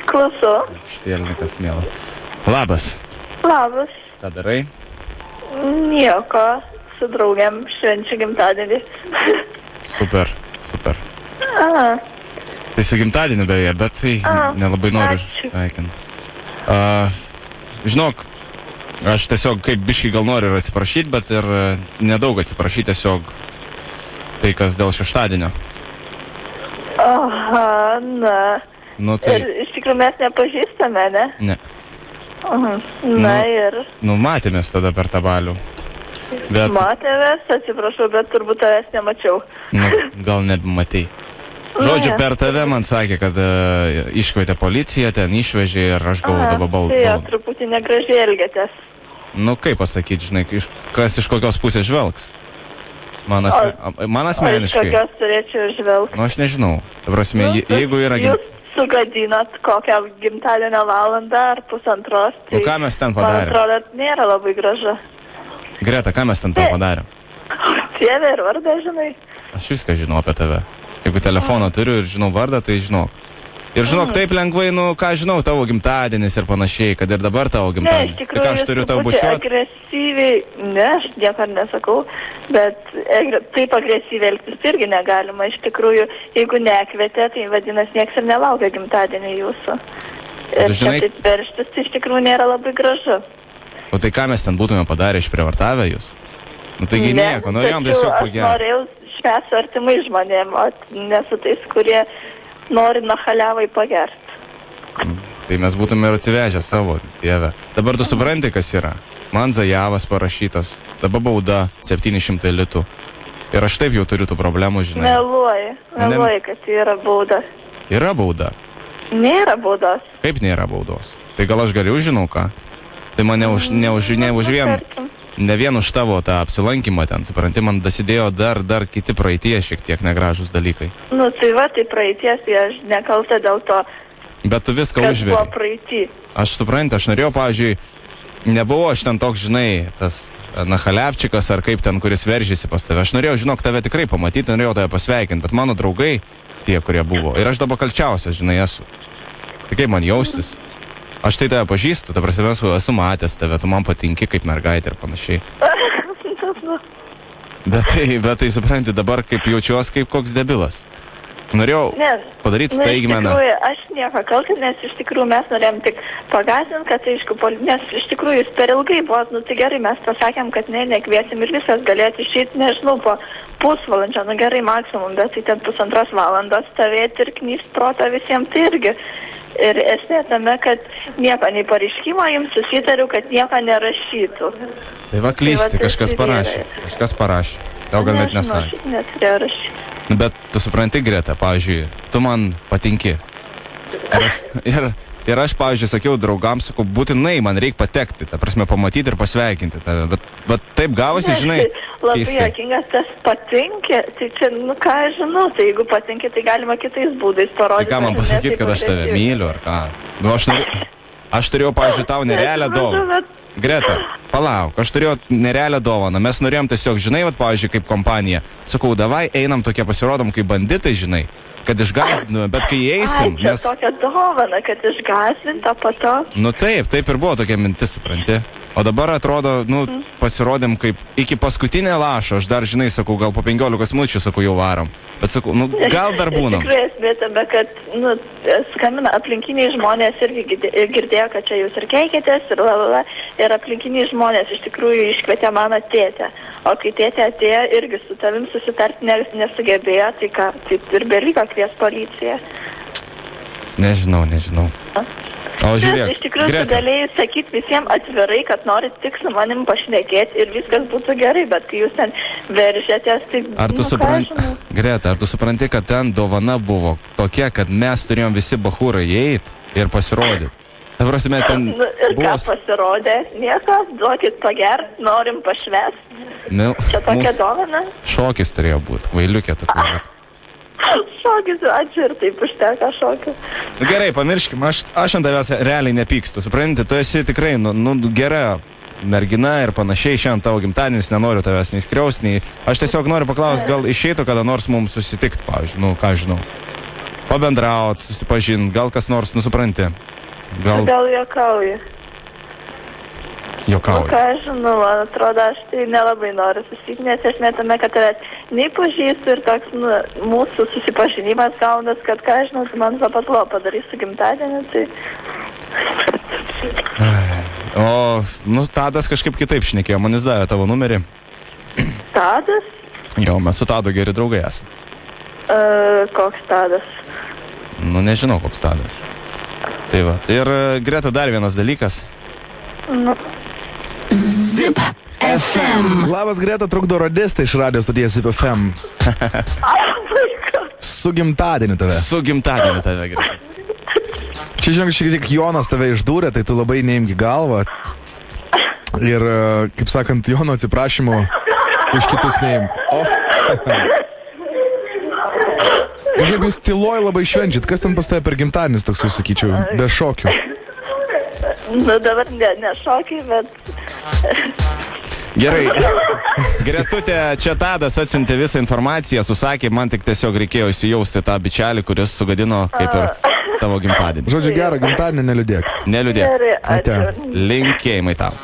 Klausau. Štielnikas mielas. Labas. Labas. Ką darai? Nieko. Su draugiam švenčiu gimtadienį. Super. A. Tai su gimtadieniu beje, bet tai nelabai noriu ačiū. sveikinti. Žinok, aš tiesiog kaip biškai gal noriu ir atsiprašyti, bet ir nedaug atsiprašyti, tiesiog tai, kas dėl šeštadienio. Aha, na. Nu, tai... Ir iš tikrųjų mes nepažįstame, ne? Ne. Na ir... Nu, matėmės tada per tą balių. Bet... Matėmės, atsiprašau, bet turbūt tavęs nemačiau. Nu, gal nematei. Žodžiu, per tave man sakė, kad iškvietė policiją, ten išvežė ir aš galvoju dabar baldą. Tai truputį negražiai elgėtės. Nu, kaip pasakyti, žinai, kas iš kokios pusės žvelgs? Man asmeniškai. O iš kokios turėčiau žvelgti? Nu, aš nežinau. Ta prasme, jeigu yra... Jūs sugadinat kokią gimtadienio valandą ar pusantros. Tai, ką mes ten padarėm? Man atrodo, nėra labai gražu. Greta, ką mes ten tau padarėm? Dieve ir vardą, žinai. Aš viską žinau apie tave. Jeigu telefoną turiu ir žinau vardą, tai žinok. Ir žinok, taip lengvai, nu, ką žinau, tavo gimtadienis ir panašiai, kad ir dabar tavo gimtadienis. Ne, iš tikrųjų, aš turiu tau bučiuot. Agresyviai, ne, aš nieko nesakau, bet taip agresyviai elgtis irgi negalima. Iš tikrųjų, jeigu nekvietė, tai vadinasi, nieks ir nelaukia gimtadienį jūsų. Ir žinai, taip verštis, tai iš tikrųjų nėra labai gražu. O tai ką mes ten būtume padarę, išprievartavę jūs? Nu, taigi nieko, norėjom tiesiog pagerti. Aš norėjau švęsti su artimai žmonėm, o ne su tais, kurie nori nachaliavai pagerti. Tai mes būtume ir atsivežę savo, Dieve. Dabar tu supranti, kas yra. Man Zajavas parašytas, dabar bauda 700 litų. Ir aš taip jau turiu tų problemų, žinai. Meluoji, kad yra bauda. Yra bauda? Nėra baudos. Kaip nėra baudos? Tai gal aš geriau žinau ką? Tai man ne vien už tavo tą apsilankymą ten, supranti, man dasidėjo dar kiti praeitie šiek tiek negražus dalykai. Nu, tai va, tai praeities, tai aš nekalta dėl to, bet tu viską užveri. Kas buvo praeitį. Aš suprantu, aš norėjau, pavyzdžiui, nebuvo aš ten toks, žinai, tas Nachaliavčikas ar kaip ten, kuris veržėsi pas tave. Aš norėjau, žinok, tave tikrai pamatyti, norėjau tave pasveikinti, bet mano draugai, tie, kurie buvo, ir aš dabar kalčiausias, žinai, esu. Tai kaip man jaustis? Aš tai tave pažįstu, ta prasme, esu matęs tave, tu man patinki kaip mergaitė ir panašiai. Bet tai supranti, dabar kaip jaučiuos kaip koks debilas. Norėjau padaryti staigmeną. Aš nieko kaltą, nes iš tikrųjų mes norėjom tik pagazinti, kad aišku, nes iš tikrųjų jūs per ilgai buvo, nu tai gerai, mes pasakėm, kad nekviesim ir visas galėtų išeiti, nežinau, po pusvalandžio, nu gerai maksimum, bet tai ten 1,5 valandos stovėti ir knyst protą visiems, tai irgi. Ir esmė tame, kad nieko nei pareiškimo jums susitariu, kad nieko nerašytų. Tai va klysti, kažkas parašė. Tau gal net nesakė. Neturėjau rašyti. Bet tu supranti, Greta, pavyzdžiui, tu man patinki. Ir aš, pavyzdžiui, sakiau draugams, sakau, būtinai man reikia patekti, ta prasme, pamatyti ir pasveikinti tave. Bet taip gavosi, žinai, labai juokingas tas patinki, tai čia, nu ką aš žinau, tai jeigu patinki, tai galima kitais būdais parodyti. Tai ką man pasakyti, kad aš tave myliu, ar ką? Nu, aš turėjau, pavyzdžiui, tau nerealią dovaną. Greta, palauk, aš turėjau nerealią dovaną. Mes norėjom tiesiog, žinai, vat, pavyzdžiui, kaip kompanija. Sakau, davai, einam tokie pasirodom kaip banditai, žinai, kad išgąsdintume, bet kai eisim... Ai, čia tokia dovana, kad išgąsdinta po to. Nu taip ir buvo tokia mintis, supranti. O dabar atrodo, nu, pasirodėm kaip iki paskutinę lašo, aš dar, žinai, sakau, gal po 15 minučių, sakau, jau varom. Bet sakau, nu, gal dar būnam. Tikrai esmė tame, kad, nu, skambina aplinkiniai žmonės irgi girdėjo, kad čia jūs ir keikėtės ir lalala. Ir aplinkiniai žmonės iš tikrųjų iškvietė mano tėtę. O kai tėtė atėjo, irgi su tavim susitarti nesugebėjo, tai ką, tai ir beliko kvies policiją. Nežinau. O žiūrėk, iš tikrųjų, tu galėjai sakyti visiems atvirai, kad norit tik su manim pašnekėti ir viskas būtų gerai, bet kai jūs ten veržėtės, tai... Greta, ar tu supranti, kad ten dovana buvo tokia, kad mes turėjom visi bachūrai įeit ir pasirodyti? Ta prasme, ten... Ir ką pasirodė? Nieko, duokit pagert, norim pašvest. Čia tokia dovana? Šokis turėjo būti, kvailiukė tokia. Šokis, ačiū ir taip užteka šokio. Gerai, pamirškim, aš ant tavęs realiai nepykstu, supranti, tu esi tikrai, nu, gera mergina ir panašiai, šiandien tavo gimtadienis, nenoriu tavęs nei skriaust, nei... Aš tiesiog noriu paklausti, gal išeitų kada nors mums susitikti, pavyzdžiui, nu, ką žinau. pabendraut, susipažint, gal kas nors nusupranti. Gal juokauji. Juokauji. Ką aš žinau, man atrodo, aš tai nelabai noriu susitikti, nes esmė tame, kad tavęs nei pažįstu ir toks mūsų susipažinimas gaunas, kad ką aš žinau, tai man zapatlo padarysiu gimtadienį, tai... O, Tadas kažkaip kitaip šnekėjo, man jis davė tavo numerį. Tadas? Jo, mes su Tadu geri draugai esame. Koks Tadas? Nežinau, koks Tadas. Tai va, ir Greta dar vienas dalykas. Zip FM. Labas, Greta, trukdo radistai iš radio stoties Zip FM. Su gimtadieniu tave. Su gimtadieniu tave, Greta. Čia, žinok, šiek tiek Jonas tave išdūrė, tai tu labai neimki galvą. Ir, kaip sakant, Jono atsiprašymo iš kitus neimk. Kažkaip jūs tyloj labai švenčiat. Kas ten pas tave per gimtadienis toks, sakyčiau, be šokių? Dabar ne šokiai, bet... Gerai. Gretutė, čia Tadas atsiuntė visą informaciją, susakė, man tik tiesiog reikėjo įsijausti tą bičelį, kuris sugadino kaip ir tavo gimtadienį. Žodžiu, gerą gimtadienį, neliūdėk. Neliūdėk. Gerai, ačiū. Ate. Linkėjimai tau.